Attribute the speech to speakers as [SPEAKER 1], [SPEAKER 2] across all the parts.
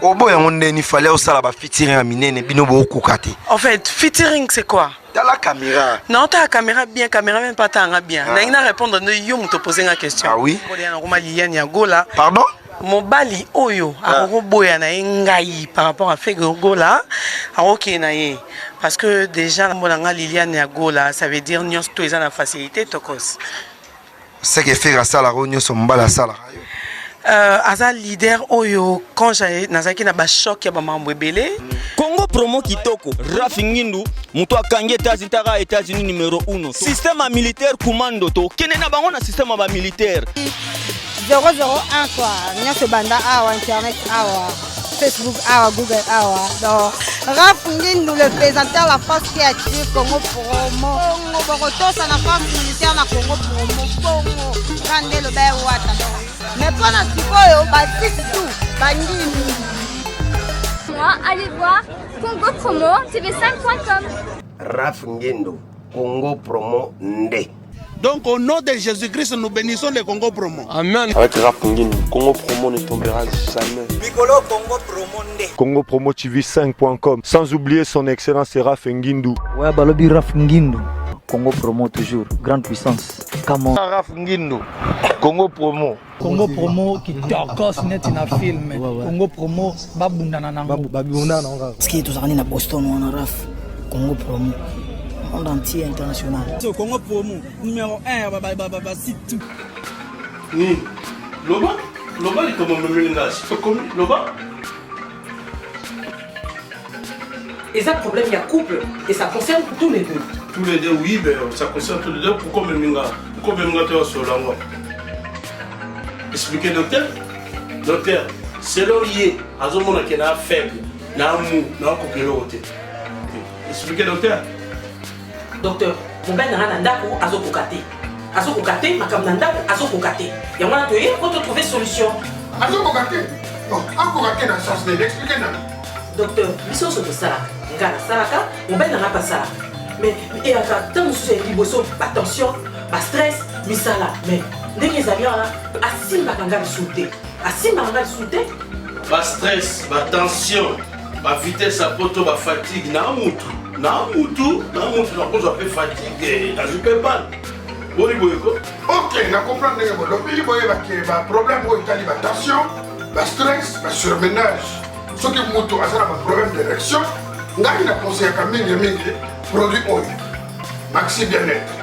[SPEAKER 1] Oh boy, il fallait aussi la featuring à minene bino beaucoup kate.
[SPEAKER 2] En fait, featuring c'est quoi?
[SPEAKER 1] T'as la caméra.
[SPEAKER 2] Non, t'as la caméra bien, caméra même pas t'as bien. N'a répondre de yo me te poser une question.
[SPEAKER 1] Ah oui.
[SPEAKER 2] Pardon? Mon bali oyo a boya na ngai par rapport à Fego Gola a OK na ye parce que déjà monanga Liliane ya Gola ça veut dire nyos to eza na facilité tokos.
[SPEAKER 1] C'est que faire ça la réunion son mbala ça la.
[SPEAKER 2] Aza leader oyo quand j'ai nazaki na ba choc ya ba mambo ebele.
[SPEAKER 3] Congo promo kitoko Rafingindu muto akangi États-Unis numéro 1 système militaire commando to kene na bango na système ba militaire
[SPEAKER 4] 001 quoi nyonso banda awa internet awa Facebook awa Google awa donc Rafingindu le présentateur la force créative Congo promo Boroto ça na force militaire na Congo promo Congo rande le bae wata mais pas na sikoyo baptiste tout bandini.
[SPEAKER 5] Allez voir Congo Promo TV5.com.
[SPEAKER 6] Rafingindu Congo Promo Nde.
[SPEAKER 7] Donc au nom de Jésus-Christ, nous bénissons le Congo Promo.
[SPEAKER 8] Amen. Avec Rafingindu, Congo Promo ne tombera jamais.
[SPEAKER 9] Piccolo Congo Promo Nde.
[SPEAKER 10] Congo Promo TV5.com. Sans oublier son excellence Rafingindu.
[SPEAKER 11] Ouais, Balobi Rafingindu. Congo Promo toujours, grande puissance. Comment
[SPEAKER 1] Rafingindu. Congo Promo.
[SPEAKER 12] Congo Promo qui torcos net na film. Congo Promo babundana nango.
[SPEAKER 11] Babundana nango.
[SPEAKER 12] Ski to zakani na Boston on raf. Congo Promo. Monde entier international.
[SPEAKER 13] Congo Promo numéro 1 ba site.
[SPEAKER 14] Ni Loba il comment me mélange. Comme Loba.
[SPEAKER 15] Et ça problème il y a couple et ça concerne tous les deux.
[SPEAKER 14] Tous les deux oui, mais ça concerne tous les deux. Pourquoi me mélange? Pourquoi me mélange sur la loi? Expliquez docteur. Docteur, c'est l'orier. Azomona qui est faible, na mou, na kokelo ote. Expliquez docteur.
[SPEAKER 15] Docteur, mon ben na ndako azokokate. Azokokate makamna ndako azokokate. Ya mwana toye faut trouver solution.
[SPEAKER 7] Azokokate. Non, akokate na sens de l'expliquer na.
[SPEAKER 15] Docteur, biso so to sala. Ngana salaka, mon ben na pas ça. Mais et à tant souci liboso, attention, pas stress, misala. Mais dès que ça vient là, asimba kanga souté. Asimba kanga souté.
[SPEAKER 14] Pas stress, pas tension, pas vitesse à poto, pas fatigue, na mutu, na cause de fatigue, na je peux pas. Ok,
[SPEAKER 7] na comprendre que le pays va problème au Italie, tension, pas stress, pas surmenage. Ce qui mutu a un problème d'érection, n'a pas conseillé à mingi produit oil. Maxi bien-être.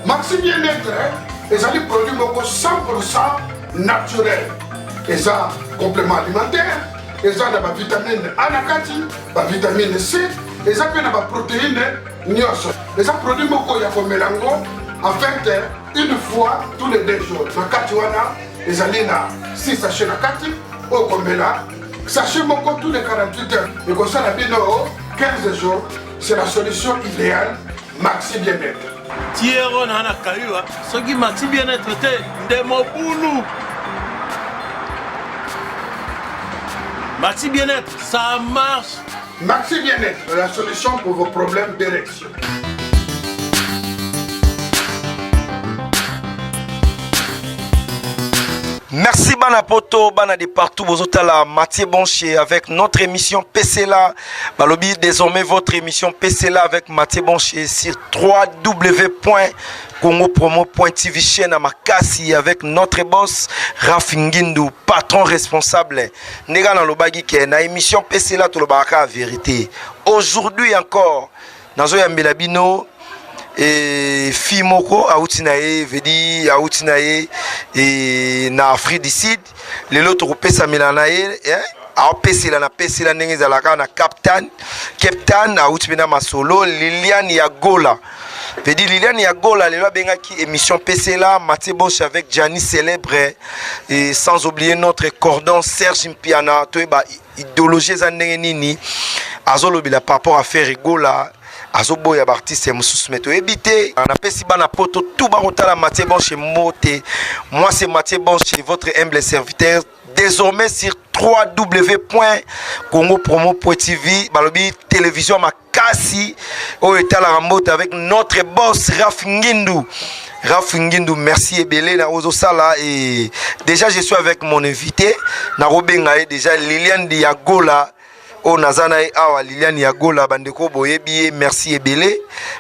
[SPEAKER 7] Maxi bien-être, les alliés produits 100% naturels. Et ça, complément alimentaire, et ça, il y a des vitamines anakati, des vitamines C, et ça, il y a des protéines nyos. Et ça, produit beaucoup, il y a comme mélango, en fait, une fois tous les 2 jours. Dans Katiwana, les alliés, 6 sachets nakati, au Kombela, sachez beaucoup tous les 48 heures. Et comme ça, la bino, 15 jours, c'est la solution idéale, maxi bien-être.
[SPEAKER 14] Thierry Nana Kayua, ce qui maxi bien-être, de mon boulot. Maxi bien-être, ça marche.
[SPEAKER 7] Maxi bien-être, la solution pour vos problèmes d'érection.
[SPEAKER 1] Merci Bana Poto, Bana de partout, vous êtes là, Mathieu Bonché avec notre émission PCLA. Balobi, désormais votre émission PCLA avec Mathieu Bonché sur www.congopromo.tv chaîne à Makassi avec notre boss Rafingindu, patron responsable. Nega na lobagi ke na émission PCLA tout le baraka vérité. Aujourd'hui encore, dans Zoyambela Bino, et Fimoko Aoutinae vedi Aoutinae et na Afrique du Sud les autres pesa milanae a pesila na pesila ndenge zalaka na captain Aoutimena Masolo Liliane Yagola vedi Liliane Yagola les benga qui émission pesela Mathieu Bosch avec Gianni Célèbre et sans oublier notre cordon Serge Mpiana toeba idéologie za ndenge nini azolobila par rapport à faire rigola azobo ya artiste mususu meto ebité on appelle si bana poto tout barotala Mathieu Bonche moté moi c'est Mathieu Bonche votre humble serviteur désormais sur www.congopromo.tv balobi télévision Makassi au état la rambote avec notre boss Rafingindu Rafingindu, merci Ebele na Ozo Sala. Et déjà, je suis avec mon invité. Narobenga déjà Liliane Diagola. Oh, Nazana et Awa, Liliane Diagola, Bandeko Boyebi, merci Ebele.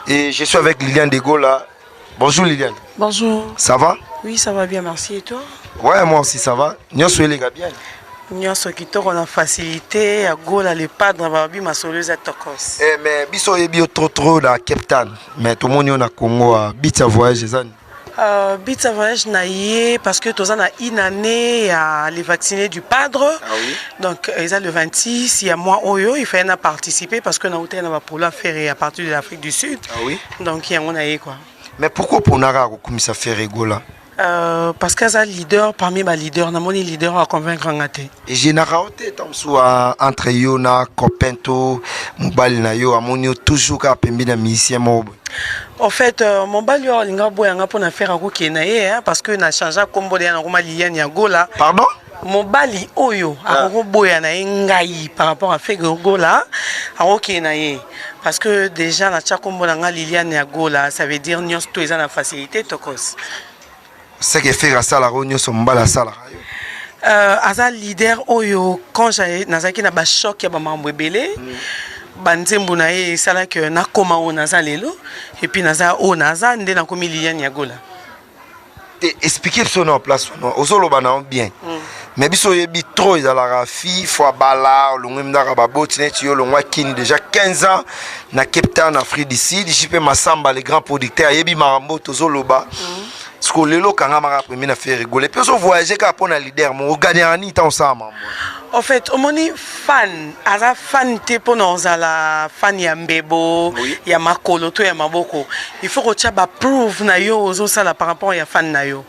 [SPEAKER 1] Et je suis avec Liliane Diagola. Bonjour Liliane.
[SPEAKER 2] Bonjour.
[SPEAKER 1] Ça va?
[SPEAKER 2] Oui, ça va bien, merci. Et toi?
[SPEAKER 1] Ouais, moi aussi ça va. Nous sommes les gars bien.
[SPEAKER 2] Nous sommes on a facilité à Gola les padres babi ma soleuse à Tokos.
[SPEAKER 1] Eh mais biso yebi trop la Cape Town. Mais tout le monde na Congo a bita voyage ça.
[SPEAKER 2] Bita voyage naïe parce que tous a une année à les vacciner du padre.
[SPEAKER 1] Ah oui.
[SPEAKER 2] Donc ils ont le 26, il y a moi Oyo, il fallait participer parce que nous avons pour la faire à partir de l'Afrique du Sud.
[SPEAKER 1] Ah oui.
[SPEAKER 2] Donc il y a on a quoi.
[SPEAKER 1] Mais pourquoi pour Nara comme ça fait rigola?
[SPEAKER 2] Parce qu'il y a un leader parmi les leaders, nous avons un leader à convaincre en athée.
[SPEAKER 1] Et j'ai narraté entre Yona, Copento, Mobile Nayo, Amonio, toujours qu'à Pembi na musicien mob.
[SPEAKER 2] En fait, mon bal yo linga boyanga pour faire un coup qui est parce que na changé combo de na Liliane Yagola.
[SPEAKER 1] Pardon?
[SPEAKER 2] Mon bali oyo a boyana ngai par rapport à fait Gola a OK naé parce que déjà na cha combo na Liliane Yagola, ça veut dire nyos to eza na facilité tokos.
[SPEAKER 1] C'est que fait ça la réunion son bala ça la.
[SPEAKER 2] Aza leader oyo quand j'ai nazaki na ba choc ya ba mambo ebele. Banzembo na ye sala que na koma o naza lelo et puis naza o naza ndé na komi Liliane Yagola.
[SPEAKER 1] Expliquer son en place non ozolo bana bien. Mais biso yebi trop ils la fi fois bala longem ndaka baboti net yo longwa kini déjà 15 ans na Cape Town Afrique du Sud, JP Massamba les grands producteurs yebi marambo tozolo ba. Parce que lelo kanga mara premier na faire rigoler. Puis on voyager ka pona leader mo gagner ani tant ça maman.
[SPEAKER 2] En fait, on est fan, aza fan te pour nous la fan ya mbebo, ya makolo to ya maboko. Il faut que tu ba prove na yo ozo sala par rapport ya fan na yo.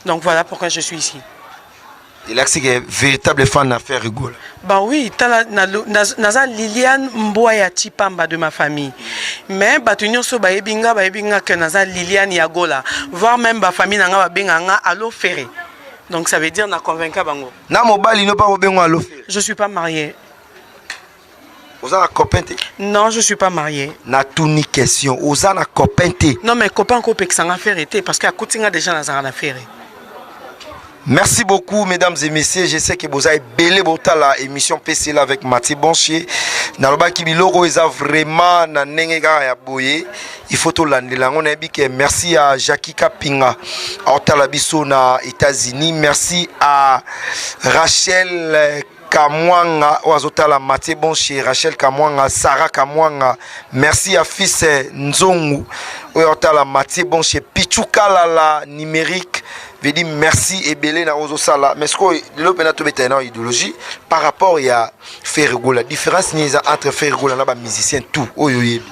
[SPEAKER 2] Donc voilà pourquoi je suis ici.
[SPEAKER 1] Il a que véritable fan à faire rigoler.
[SPEAKER 2] Bah oui, naza Liliane Mboya Chipamba de ma famille. Mais batunyo so ba ebinga que naza Liliane Yagola, voire même ba famille nanga ba benga allo ferré. Donc ça veut dire na convaincu bango.
[SPEAKER 1] Na mobali no pas bengo allo ferré.
[SPEAKER 2] Je suis pas mariée.
[SPEAKER 1] Vous avez un copain?
[SPEAKER 2] Non, je suis pas mariée.
[SPEAKER 1] Na tout ni question. Vous avez un copain?
[SPEAKER 2] Non mais copain ko pe que ça faire été parce que à Koutinga déjà na za faire.
[SPEAKER 1] Merci beaucoup, mesdames et messieurs. Je sais que vous avez belé la émission PC avec Mathieu Bonchier. Naloba Kibiloro est vraiment na nengega ya boye. Il faut tout l'andelang. On a dit que merci à Jackie Kapinga, à Otalabiso na États-Unis. Merci à Rachel Kamwanga, Oazotala Mathieu Bonchier, Rachel Kamwanga, Sarah Kamwanga. Merci à fils Nzongu, Oazotala Mathieu Bonchier, Pichukala la numérique. Je dis merci et belé na ozo sala mais ce que l'opéra to beta na idéologie par rapport à Ferrigo la différence ni entre Ferrigo na ba musicien tout oyoyebi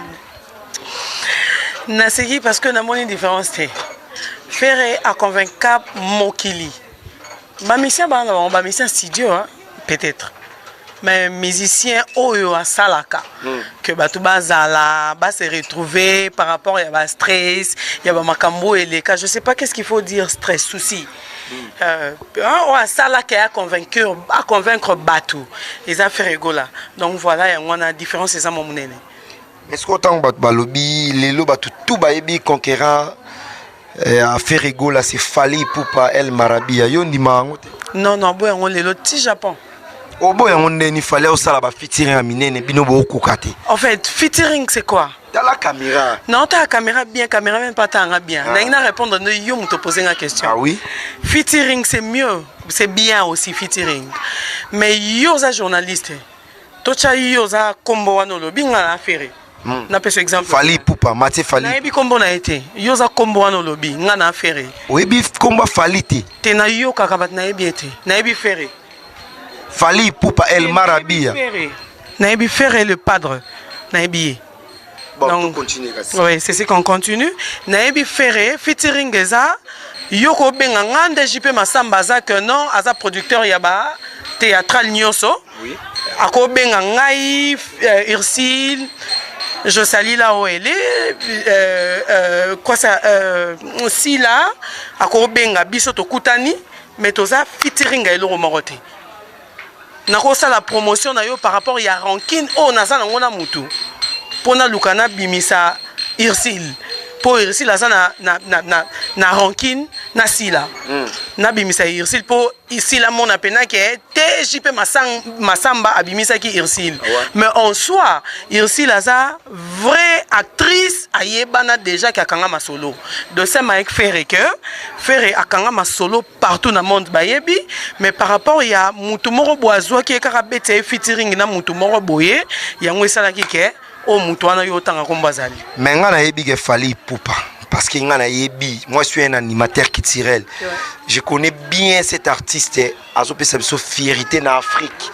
[SPEAKER 2] na segi parce que na moni différence té Ferré a convaincu Mokili ba musicien ba musicien studio hein peut-être mais musicien oyo a salaka que batu bazala ba se retrouver par rapport à ba stress il y a ba makambo et les cas je sais pas qu'est-ce qu'il faut dire stress souci on a salaka a convaincre batu les affaires rigola donc voilà on a différence c'est ça mon nene
[SPEAKER 1] est-ce qu'autant batu balobi lelo batu tout ba ebi conquérant affaire rigola c'est Fally Ipupa El Marabia yo ndima ngote
[SPEAKER 2] non boy on lelo ti Japon.
[SPEAKER 1] En
[SPEAKER 2] fait, featuring c'est quoi?
[SPEAKER 1] Dans la caméra.
[SPEAKER 2] Non, ta caméra bien, caméra même pas ta bien. Ah. N'a répondre de yo te poser la question.
[SPEAKER 1] Ah oui.
[SPEAKER 2] Featuring c'est mieux, c'est bien aussi featuring. Mais yo za journaliste. Tocha yo za kombo wano lobi ngala affaire. Na pese exemple.
[SPEAKER 1] Fally Ipupa, Mathieu Fally.
[SPEAKER 2] Na ebi kombo na été. Yo za kombo wano lobi ngana affaire.
[SPEAKER 1] Oyebi kombo Fally te.
[SPEAKER 2] Te na yo kakabat na ebi été. Na ebi ferré.
[SPEAKER 1] Fally Ipupa El Marabia.
[SPEAKER 2] Naïbi Ferré le padre. Naïbi.
[SPEAKER 1] Bon, donc, continue.
[SPEAKER 2] Oui, c'est ce qu'on continue. Naïbi Ferré, featuring Eza. Yoko Benga Ngande JP Massamba que non, Aza producteur Yaba, théâtral Nyoso.
[SPEAKER 1] Oui.
[SPEAKER 2] Ako Benga Ngai, Ursile. Je salue là où elle est. Quoi ça? Si là, Ako Benga Bisoto Koutani, mais Toza featuring Gaëlo Morote. Nakosa la promotion na yo par rapport à Rankin oh naza ngona mutu pona lukana bimisa Ursile pour Irsil aza na rancune na sila na bimisa Irsil pour ici la mon apena que TJP Masamba abimisa qui Irsil mais en soi Irsil aza vraie actrice ayebana déjà qui akanga masolo de ça Mike Ferre akanga masolo partout dans le monde bayebi mais par rapport il y a mutumoro boazwa qui est karabete featuring na mutumoro boye yango esala ki ke o mutuana yo tanga kombazali
[SPEAKER 1] mais ngana yebi ke Fally Ipupa parce que ngana yebi moi je suis un animateur culturel je connais bien cet artiste azopesa biso fierté na Afrique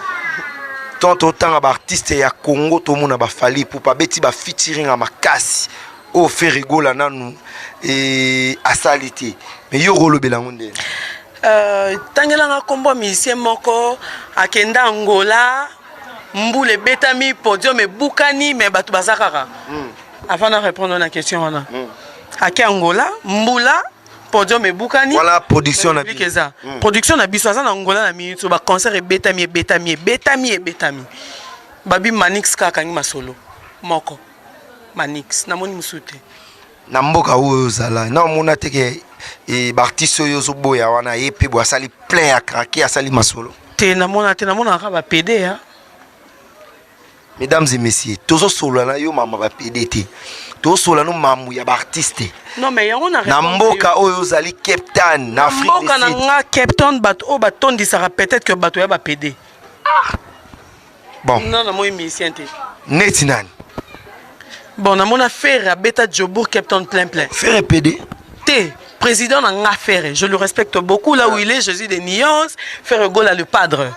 [SPEAKER 1] tant autant ba artiste ya Congo to mona ba Fally Ipupa beti ba featuring a makasi o fait rigola nanu et asalite mais yo rolo belangonde
[SPEAKER 2] tangelanga kombo musicien moko akenda Angola Mboule betami podium et boukani mais batu bazakara. Avant de répondre à la question on a. Ake Angola, Mboula podium et boukani.
[SPEAKER 1] Voilà production na
[SPEAKER 2] ça. Production na biso na Angola na minute so ba concert et betami. Babi Manix ka kangi masolo. Moko. Manix na moni musute.
[SPEAKER 1] Na mboka oyo zala na mona teke e artiste yo zo boya wana yepe bo asali plein à craquer asali masolo.
[SPEAKER 2] Te na mona ka ba PD ha.
[SPEAKER 1] Mesdames et messieurs, tozo solana yo mama ba PDT. Tozo solano mamu ya ba artiste.
[SPEAKER 2] Non mais yango na
[SPEAKER 1] mboka oyo zali Captain na Afrique.
[SPEAKER 2] Mboka na nga Captain bat o baton disara peut-être que bato ya ba PD.
[SPEAKER 1] Bon.
[SPEAKER 2] Non, moi musicien te.
[SPEAKER 1] Netinan.
[SPEAKER 2] Bon, na mona faire beta Jobour Captain plein.
[SPEAKER 1] Faire PD.
[SPEAKER 2] T. Président n'a rien fait. Je le respecte beaucoup là où il est. Jésus des nuances. Faire Gola le padre.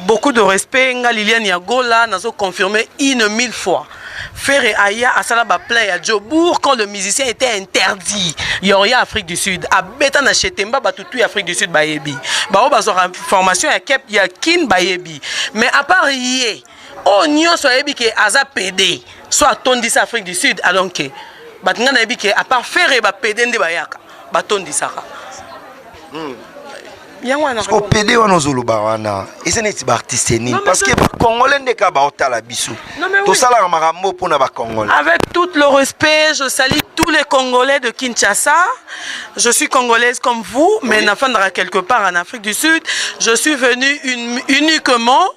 [SPEAKER 2] Beaucoup de respect. Nga Liliane Yagola n'a confirmé 1000 fois. Faire Aya à Salaba Play à Jobour quand le musicien était interdit. Il y a Afrique du Sud. À Beta na Chetemba Batutu Afrique du Sud Bayebi. Bah on va avoir information à Kep ya Kin Bayebi. Mais à part yé, on y a soit Yebi qui Aza PD, soit Tondi Afrique du Sud. Alors que Batna na Yebi qui à part faire ba PD de Bayaka. Baton di saka.
[SPEAKER 1] Parce que PD wana zoloba wana, ese neti ba artiste ni parce que ba congolais ndeka ba otala biso. To sala makambo pona ba congolais.
[SPEAKER 2] Avec tout le respect, je salue tous les Congolais de Kinshasa. Je suis congolaise comme vous, mais n'afandra quelque part en Afrique du Sud. Je suis venue uniquement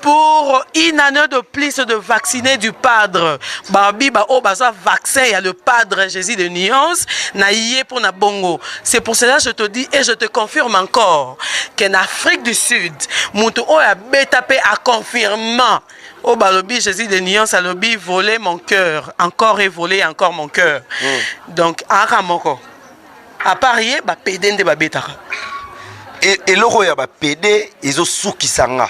[SPEAKER 2] pour une année de plus de vacciner du padre. Barbie ba o baza vaccin, il y a le padre Jésus de nuance na yé pour na bongo. C'est pour cela que je te dis et je te confirme encore qu'en Afrique du Sud, mutu o ya betapé a confirmant au balobi Jésus de nuance a lobby voler mon cœur, encore et voler encore mon cœur. Donc ara moko. À parier ba pédé de ba betaka.
[SPEAKER 1] Et loro ya ba pédé ezo souki sanga.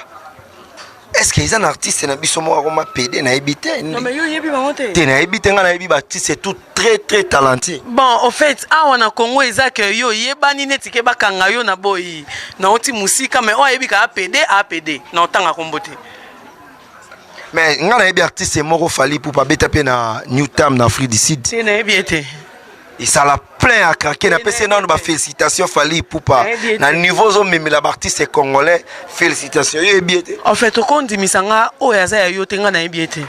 [SPEAKER 1] Est-ce qu'il y a un artiste qui a pédé na habité?
[SPEAKER 2] Non mais yo yebi bangote.
[SPEAKER 1] Te na habité ngana yebi artiste c'est tout très talentueux.
[SPEAKER 2] Bon au fait on a Congo ezak yo yebani netike bakanga yo na boyi. Na oti musika mais on yebi ka APD na otanga kombote.
[SPEAKER 1] Mais ngana yebi artiste moko Fally Ipupa betape na Newtown na Afrique du Sud.
[SPEAKER 2] C'est na yebi été.
[SPEAKER 1] Et ça l'a plein à craquer. Na pese na ba félicitations Fally Ipupa. Na niveau zo meme la artiste congolais félicitations. Yo yebi été.
[SPEAKER 2] En fait on dit misanga o yaza ya yo tenga na yebi été.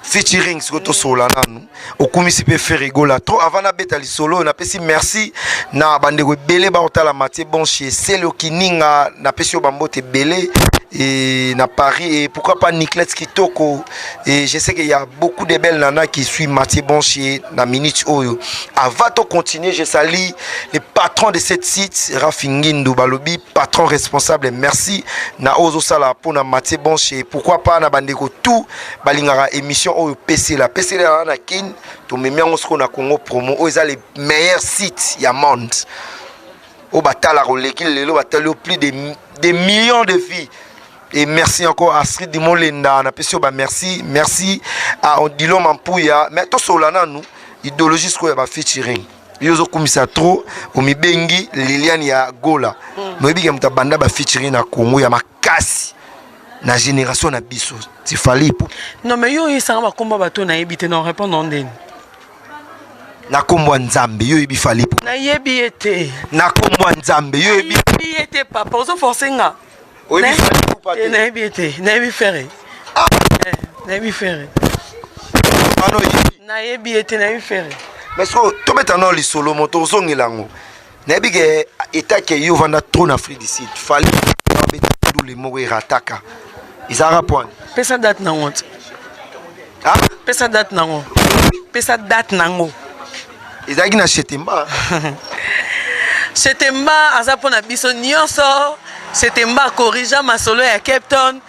[SPEAKER 1] Featuring sur to sola nanu. Okumisi pe faire rigola trop avant na beta li solo na pesi merci na bandeko belé ba otala Mathieu Bonchier c'est le kininga na pesi bambote belé et na Paris et pourquoi pas Nicolas Kitoko et je sais qu'il y a beaucoup de belles nanas qui suivent Mathieu Bonchier na minute oyo. Avant de continuer, je salue les patrons de cette site Rafingindu Balobi, patron responsable. Merci na ozo sala pour na Mathieu Bonchier. Pourquoi pas na bandeko tout balingara émission oyo PC la na kin to memiango sko na Congo promo oyo les meilleurs sites ya monde. Au batala roleki lelo batalo plus de millions de vies. Et merci encore à Astrid Dimolenda, on a pessé merci à Odilo Mampouya, mais tout solana nous idéologie ce qu'on a featuring. Yozo komisa trop au mibengi Liliane ya Gola. Moi bi kamta banda ba featuring na Congo ya makasi. Na génération na biso, c'est Fally Ipupa.
[SPEAKER 2] Non mais yo ça va combat bato na ebité non répondre ndeni.
[SPEAKER 1] Na kombo nzambe yo yebi Fally Ipupa.
[SPEAKER 2] Na yebi été.
[SPEAKER 1] Na kombo nzambe yo yebi
[SPEAKER 2] été papa, ozo forcer nga.
[SPEAKER 1] Oui, Fally Ipupa.
[SPEAKER 2] Na yebi été, na yebi ferré. Na yebi ferré.
[SPEAKER 1] wana
[SPEAKER 2] nayebi ete na ferré
[SPEAKER 1] mais so tobeta no lisolo moto ozongelango nayebi ke etake yo vanda trop na Afrique du Sud fallait beta tous les mots rataka izara point
[SPEAKER 2] pesa date nango
[SPEAKER 1] ah
[SPEAKER 2] pesa date nango pesa date nango
[SPEAKER 1] ezaki na Chetemba
[SPEAKER 2] Chetemba aza pona biso nyonso Chetemba corrigea masolo ya Cape Town.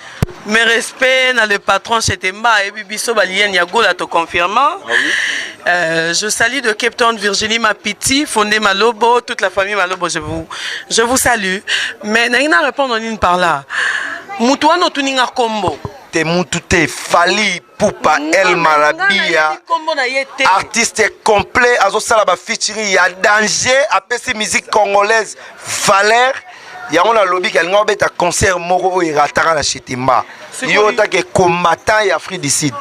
[SPEAKER 2] Mes respects dans le patron Chetemba et Bibiso Balien Yagola te confirmant. Je salue de Cape Town Virginie Mapiti, fondé Malobo, toute la famille Malobo, je vous salue. Mais n'a répondre en une par là. Moutouano Tuninga Combo.
[SPEAKER 1] Te Moutouté, Fali, Poupa, El Marabia, artiste complet, Azo Salaba featuring, il y a danger, après ces musiques congolaises, Valère. Il y a un lobby qui a un concert moro et ratara la Chetemba. Il y a un combattant et Afrique du Sud.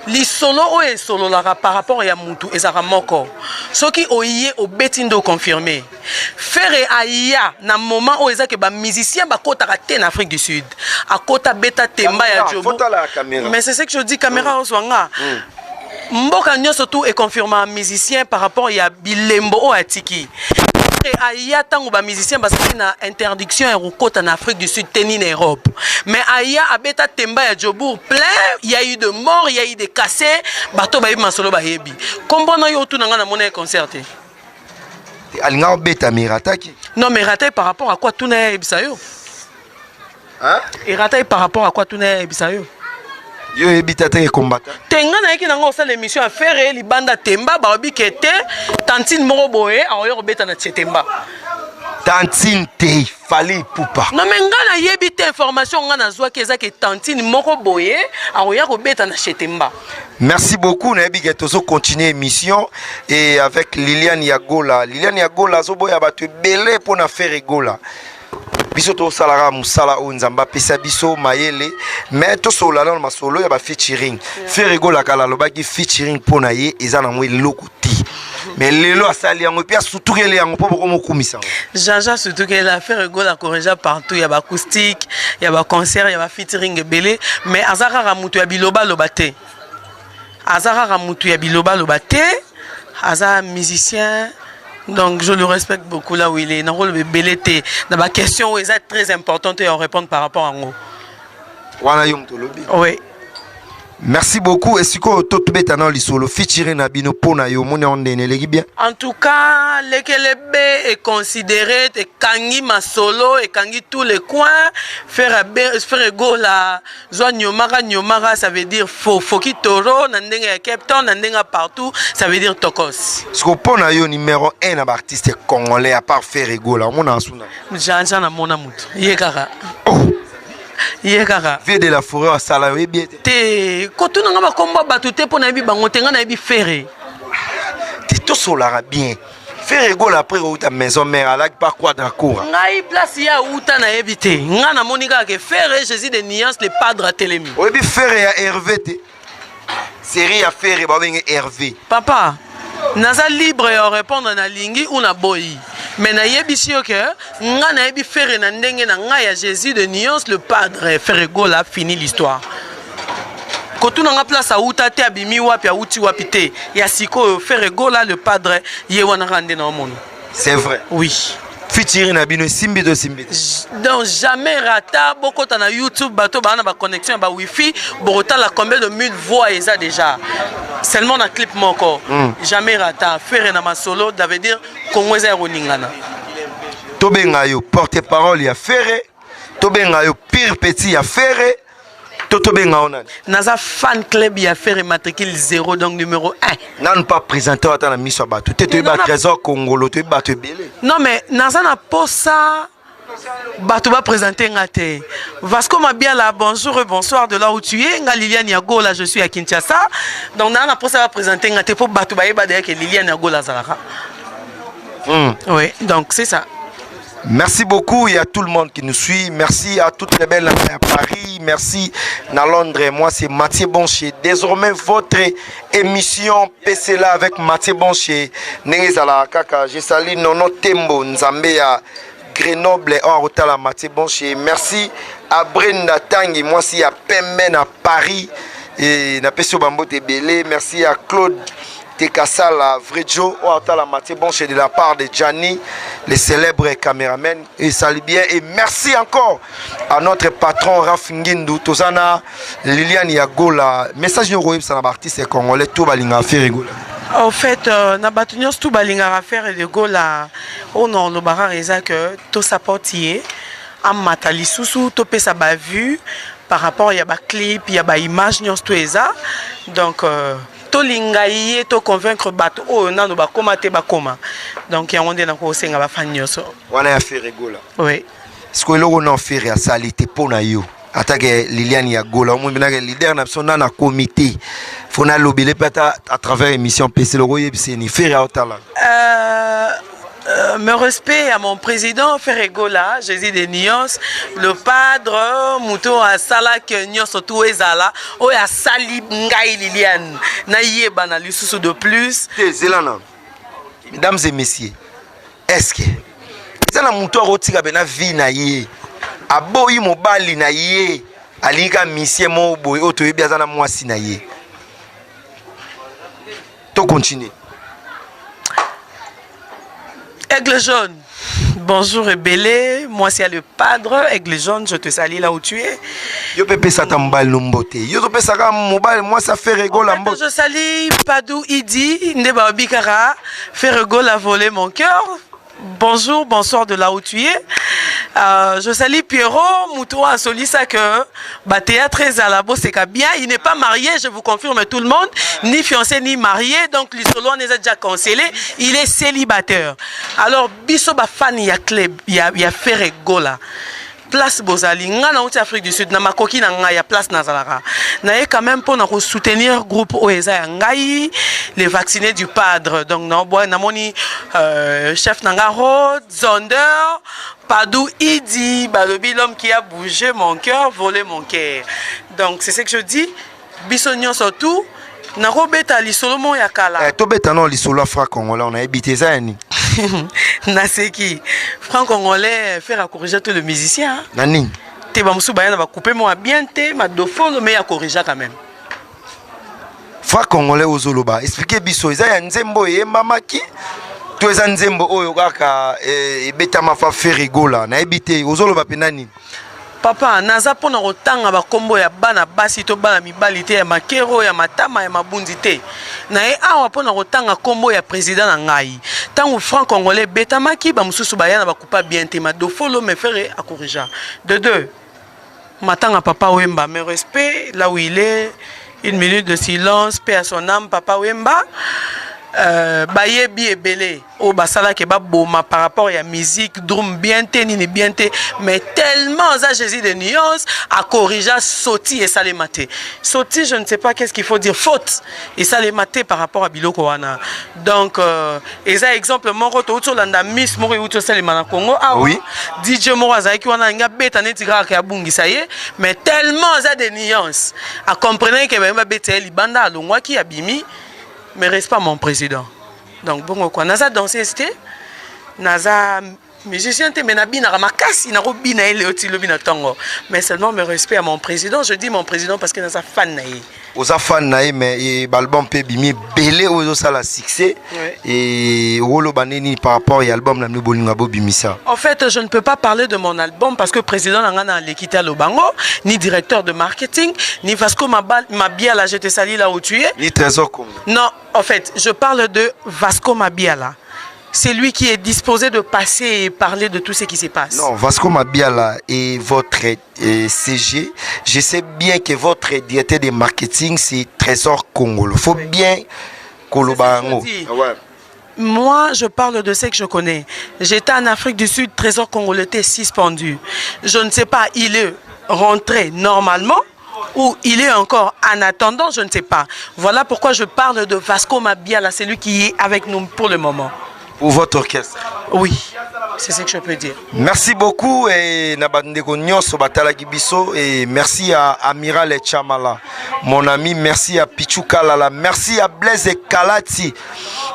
[SPEAKER 2] Les solo et solo par rapport à Moutou et Zaramoko. Ce qui oye au betindo confirmé. Faire aïa na moment où ils ont musicien ba kota raté en Afrique du Sud. À kota beta temba ya jobo. Mais c'est ce que je dis caméra oswanga. Mboka nyo surtout est confirmé musicien par rapport à Bilembo ou Atiki. Aya tango ba musicien parce qu'il y a une interdiction en Afrique du Sud tenir en Europe. Mais Aya abeta temba ya Jobour plein, il y a eu de morts, il y a eu des cassés, bato ba masolo ba yebi. Comment yo tout na monnaie concerté.
[SPEAKER 1] Alinga beta mirataki.
[SPEAKER 2] Non mais raté par rapport à quoi tout na ebisayo?
[SPEAKER 1] Hein?
[SPEAKER 2] Et raté par rapport à quoi tout na ebisayo?
[SPEAKER 1] Yo ebitata e combattant.
[SPEAKER 2] Tenga na yeki nango sa l'émission à faire li banda temba ba obi kete tantine moko boye a oyo beta na Chetemba.
[SPEAKER 1] Tantine te Fali Poupa.
[SPEAKER 2] Non mais nga na yebi te information nga na zwa keza ke tantine moko boye a oyo beta na Chetemba.
[SPEAKER 1] Merci beaucoup na yebi ke tozo continuer émission et avec Liliane Yagola. Liliane Yagola zo boya ba te belé pour na faire Gola. Biso to salara musala o nzamba pesa biso mayele mais to sola na masolo ya ba featuring Ferrego la kala lobaki featuring pona ye eza na mwe lokoti mais lelo asali yango pia sutukele yango po boko mokumisa
[SPEAKER 2] Jaja sutukele la Ferrego la corrigea partout ya ba acoustique ya ba concert ya ba featuring belé mais azaka ra mutu ya biloba lobate azaka ra mutu ya biloba lobate aza musicien. Donc je le respecte beaucoup là où il est. Dans le rôle belleté, dans ma question où est très importante et on répond par rapport à moi. Oui.
[SPEAKER 1] Merci beaucoup. Est-ce que tu beta dans le solo featuring na bino pona yo mone ondene legi bien?
[SPEAKER 2] En tout cas, le kelebe est considéré et kangi ma solo et kangi tous les coins faire go la zone nyomara ça veut dire foki toro nandenga Cape Town nandenga partout ça veut dire tokos.
[SPEAKER 1] Ce que pona yo numéro 1 na artiste congolais à part faire go la mona asuna.
[SPEAKER 2] Janja na mona mutu. Yekara. Yekara.
[SPEAKER 1] Vie de la forêt à salarié bien.
[SPEAKER 2] Te kotu nga ba komba batute pona bi bango tenga na bi ferré.
[SPEAKER 1] Te to solara bien. Ferrego la après ou ta maison mère à pas quoi d'accord.
[SPEAKER 2] Ngai place ya uta na éviter. Nga na monika ke ferré Jésus de Nuance le padre à Télémi.
[SPEAKER 1] Oui bi ferré à Hervé te. Série à ferré ba benga Hervé.
[SPEAKER 2] Papa, naza libre ya répondre na lingi ou na boyi. Mais na yebisi yo ke nga na yebi ferré na ndenge na nga ya Jésus de Nuance le padre Ferrego la fini l'histoire. Kotu na nga place à uta te abimi wapi a uti wapi te. Ya siko Ferrego la le padre ye wana rande na monde.
[SPEAKER 1] C'est vrai.
[SPEAKER 2] Oui.
[SPEAKER 1] Featuring na bino simbi do simbi.
[SPEAKER 2] Donc jamais rata beaucoup na YouTube bato ba na ba connexion ba wifi borota la combien de 1000 voix eza déjà. Seulement na clip moko. Jamais rata faire na ma solo ça veut dire Congo eza roningana.
[SPEAKER 1] Tobenga yo porte-parole ya Ferré. Tobenga yo pire petit ya Ferré. Tobenga ona.
[SPEAKER 2] Naza fan club ya Ferré matricule 0 donc numéro 1.
[SPEAKER 1] Nan pas présenter à la mission bato. Tu ba trésor congolo, tu ba te belé.
[SPEAKER 2] Non mais naza na posa bato ba présenter ngate. Vasco Mabia là bonjour et bonsoir de là où tu es. Nga Liliane Yagola je suis à Kinshasa. Donc na posa ba présenter ngate pour bato ba yeba de que Liliane Yagola zalaka. Oui, donc c'est ça.
[SPEAKER 1] Merci beaucoup, il y a tout le monde qui nous suit. Merci à toutes les belles à Paris. Merci à Londres. Moi, c'est Mathieu Boncher. Désormais, votre émission PC là avec Mathieu Boncher. Je salue Nono Tembo, Nzambe à Grenoble, en retard à Mathieu Boncher. Merci à Brenda Tangi. Moi, c'est à Pemben à Paris. Et na pesio bambote belé, merci à Claude Tekasala Vrejo la Maté Bonche de la part de Gianni, le célèbre caméraman. Et salut bien. Et merci encore à notre patron Raf Ngindu, Tozana Liliane Yagola. Message nous ça na artiste congolais tout balinga faire rigola.
[SPEAKER 2] En fait, na batunions tout balinga faire rigola. On en le barra reza que tout supportier am matali susu to pesa ba vue par rapport ya ba clip, ya ba image nyons tout eza. Donc to lingaye to convaincre bato o na no ba koma te ba koma. Donc ya onde na ko senga ba fan nyoso.
[SPEAKER 1] Wana ya faire rigola.
[SPEAKER 2] Oui.
[SPEAKER 1] Ce que l'on a fait ya salite pona yo. Attaque Liliane Yagola, on m'a dit leader national na comité. Faut na lobby peut-être à travers émission PC le royer c'est ni faire à talent.
[SPEAKER 2] Me respect à mon président Ferregola, Jésus des nuances, le padre Mouto à Salak Nyos tout ezala, o ya Sali Ngai Liliane, na yeba na lisusu de plus.
[SPEAKER 1] Zelana. Mesdames et messieurs, est-ce que ça na Mouto rotika bena vie na yé. Aboyi mobali na yé, alika missie mo boy o to yebi na mwasi na yé. To continue.
[SPEAKER 2] Aigle jaune, bonjour et belé, moi c'est le padre, Aigle jaune, je te salue là où tu es.
[SPEAKER 1] Yo pepe sa tambal nombote, yo pepe sa mobile, moi ça fait rigolo
[SPEAKER 2] en fait, je salue Padou Idi, Ndeba Bikara, fait rigolo à voler mon cœur. Bonjour, bonsoir de là où tu es. Je salue Pierrot, Moutou à Solissa que théâtre à la c'est bien. Il n'est pas marié, je vous confirme tout le monde, ni fiancé ni marié, donc l'isolo on les a déjà cancellé. Il est célibataire. Alors biso ba fan ya club, ya faire gola. Place Bozali, nga na outi Afrique du Sud, na makoki na nga ya place Nazalara. Na quand même pour nous soutenir groupe Oeza Ngai, les vaccinés du padre. Donc na moni chef Nangaro, Zonder, Padou Idi, Balobi l'homme qui a bougé mon cœur, volé mon cœur. Donc c'est ce que je dis. Bissognon surtout. Na robeta li Solomon yakala.
[SPEAKER 1] To beta non li solo fra congolais on a habité ça ni.
[SPEAKER 2] Naseki franc-congolais faire à corriger tous les musiciens.
[SPEAKER 1] Nani.
[SPEAKER 2] Te ba musu bayana ba couper moi bien te ma dofolo mais à corriger quand même.
[SPEAKER 1] Franc-congolais ozoloba expliquer biso eza ya nzembo e mamaki. To eza nzembo oyo kaka e beta ma fa faire rigola na habité ozoloba pe nani.
[SPEAKER 2] Papa, naza pona rotanga ba kombo ya bana basi to bana mibali te ya makero ya matama ya mabundi te. Na e awa pona rotanga kombo ya président na ngai. Tango franc congolais betamaki ba mususu bayana ba coupa bien te ma dofolo me faire à corriger. De deux. Matanga papa Wemba, mes respects là où il est. Une minute de silence, paix à son âme papa Wemba. Bayebi ebele au basala ke ba boma par rapport à musique drum bien te ni bien te mais tellement ça Jésus de nuances à corriger sauti et ça les maté sauti je ne sais pas qu'est-ce qu'il faut dire faute et ça les maté par rapport à biloko wana donc et ça exemple mon roto to landa miss mori uto sale mana Congo ah oui DJ Moraza qui wana nga beta neti graka ya bungi ça y est mais tellement ça des nuances à comprendre que ba beta libanda alongwa ki abimi mais reste pas mon président. Donc bon quoi, naza danser c'était, naza musicien te menabi na ramakasi na robi na ele oti lobi na tango. Mais seulement me respect à mon président, je dis mon président parce que naza fan naïe.
[SPEAKER 1] Oza fan naïe mais l'album peut bimi belé ozo sala succès et rolo baneni par rapport à l'album na bolinga bo bimisa.
[SPEAKER 2] En fait, je ne peux pas parler de mon album parce que président nangana l'équité Lobango, ni directeur de marketing, ni Vasco Mabiala, je te salue là où tu es.
[SPEAKER 1] Ni Trésor Congo.
[SPEAKER 2] Non, en fait, je parle de Vasco Mabiala. C'est lui qui est disposé de passer et parler de tout ce qui se passe.
[SPEAKER 1] Non, Vasco Mabiala est votre CG. Je sais bien que votre directeur de marketing, c'est Trésor Congo. Il faut bien Kolobango.
[SPEAKER 2] Moi, je parle de ce que je connais. J'étais en Afrique du Sud, Trésor congolais était suspendu. Je ne sais pas, il est rentré normalement ou il est encore en attendant, je ne sais pas. Voilà pourquoi je parle de Vasco Mabiala, c'est lui qui est avec nous pour le moment.
[SPEAKER 1] pour votre orchestre.
[SPEAKER 2] Oui, c'est ce que je peux dire.
[SPEAKER 1] Merci beaucoup et Nabandeko Nyonso Batalaki Biso et merci à Amiral Chamala, mon ami, merci à Pichu Kalala, merci à Blaise Kalati.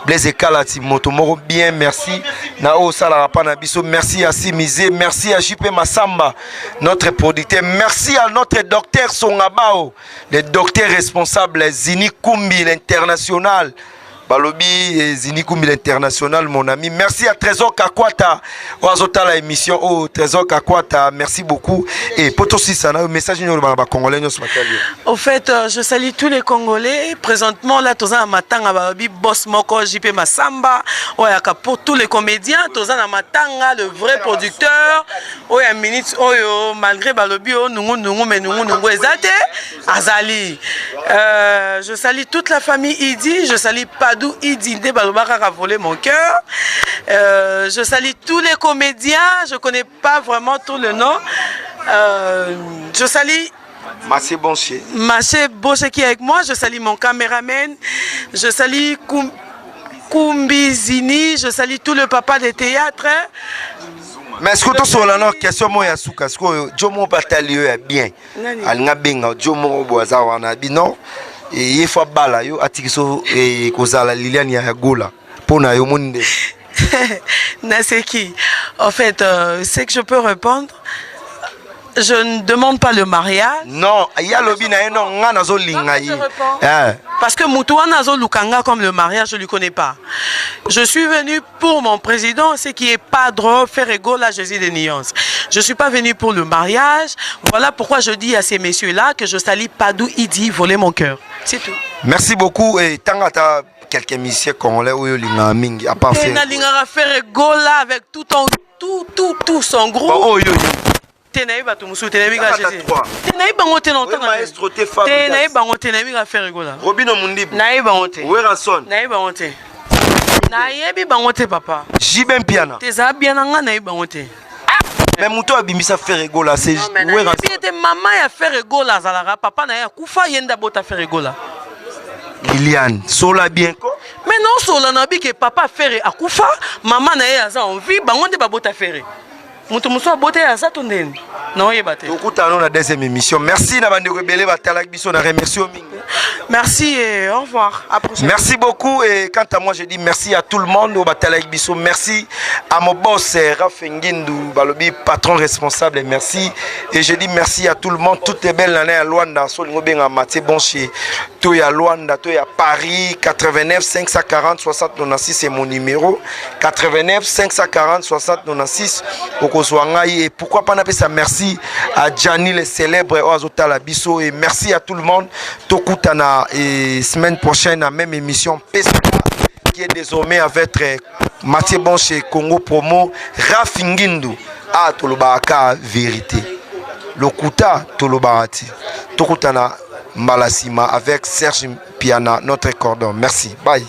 [SPEAKER 1] Blaise Kalati, Motomoro bien, merci. Nao Salarapana Biso, merci à Simizé, merci à JP Massamba, notre producteur, merci à notre docteur Songabao, le docteur responsable Zini Kumbi, l'international. Balobi et Zini Kumbi l'international, mon ami. Merci à Trésor Kakwata. Oazota la émission. Oh, Trésor Kakwata, merci beaucoup. Et Potosi Sana, un message congolais.
[SPEAKER 2] Au fait, je salue tous les Congolais. Présentement, là, Tozan Matanga, Balobi, Boss Moko, JP Massamba. Oyaka pour tous les comédiens. Tozan Matanga, le vrai producteur. Oya Minute, Oyo, malgré Balobi, Nungu, mais Nungu, Ezate, Azali. Je salue toute la famille Idi. Je salue Padou Idi, Balobaka a volé mon cœur. Je salue tous les comédiens. Je ne connais pas vraiment tout le nom. Je salue
[SPEAKER 1] Massé Bonché.
[SPEAKER 2] Massé Bonché qui est avec moi. Je salue mon caméraman. Je salue Kumbizini. Je salue tout le papa des théâtres.
[SPEAKER 1] Mais est-ce que tu as une question à Souka? Est-ce que Jomo Batalio est bien? Alnga Benga, Jomo Boazawana, non? Et il faut bala yo atikiso et kozala Liliane ya gola pona yo monde.
[SPEAKER 2] Naseki. En fait, c'est que je peux répondre. Je ne demande pas le mariage.
[SPEAKER 1] Non, il y a le bina non ngana zo lingai.
[SPEAKER 2] Parce que Mutuana zo lukanga comme le mariage, je ne lui connais pas. Je suis venu pour mon président, ce qui est pas drôle, faire égaux la Jésus des nuances. Je ne suis pas venu pour le mariage. Voilà pourquoi je dis à ces messieurs-là que je salue Padou Idi, voler mon cœur. C'est tout.
[SPEAKER 1] Merci beaucoup et tangata quelques musiciens congolais où linga mingi à part faire.
[SPEAKER 2] Linga faire égaux là avec tout son groupe.
[SPEAKER 1] Oh yo.
[SPEAKER 2] Tenaï Batumusu, Tenaï Gagé. Tenaï Bangote non tant.
[SPEAKER 1] Maestro te femme.
[SPEAKER 2] Tenaï Bangote, Tenaï faire égaux là.
[SPEAKER 1] Robino Mundi.
[SPEAKER 2] Naï Bangote.
[SPEAKER 1] Weranson.
[SPEAKER 2] Naï Bangote. Naï Bangote papa.
[SPEAKER 1] Jibem Piana.
[SPEAKER 2] Teza bien nga Naï Bangote.
[SPEAKER 1] Mais Mouto a bimisa faire égaux là, c'est
[SPEAKER 2] Weranson. Puis maman a faire égaux là, Zalara. Papa Naï a Koufa yenda bota faire égaux là.
[SPEAKER 1] Liliane, sola bien quoi?
[SPEAKER 2] Mais non, sola nabi que papa faire à Koufa, maman Naï a ça en vie, bangonde babota faire. Mutumusou a boté à ça ton den. Non, il est battu.
[SPEAKER 1] Dans la deuxième émission. Merci Nabande Rebelle Batalak Biso, on a remercié au Ming.
[SPEAKER 2] Merci et au revoir. À prochaine.
[SPEAKER 1] Merci beaucoup et quant à moi je dis merci à tout le monde au Batalak Biso. Merci à mon boss Rafengindou Balobi, patron responsable et merci. Et je dis merci à tout le monde. Toutes les belles années à Luanda, Solingo Benga Maté Bonché, Toya Luanda, Toya Paris, 89 540 60 96 c'est mon numéro. 89 540 60 96 et pourquoi pas n'appeler ça merci à Gianni le célèbre Oazota la Biso et merci à tout le monde. Tokutana et semaine prochaine la même émission PSA qui est désormais avec Mathieu Bonché Congo Promo Rafingindu à Tolobaka vérité. Lokuta Tolobarati. Tokutana Malasima avec Serge Piana notre cordon. Merci. Bye.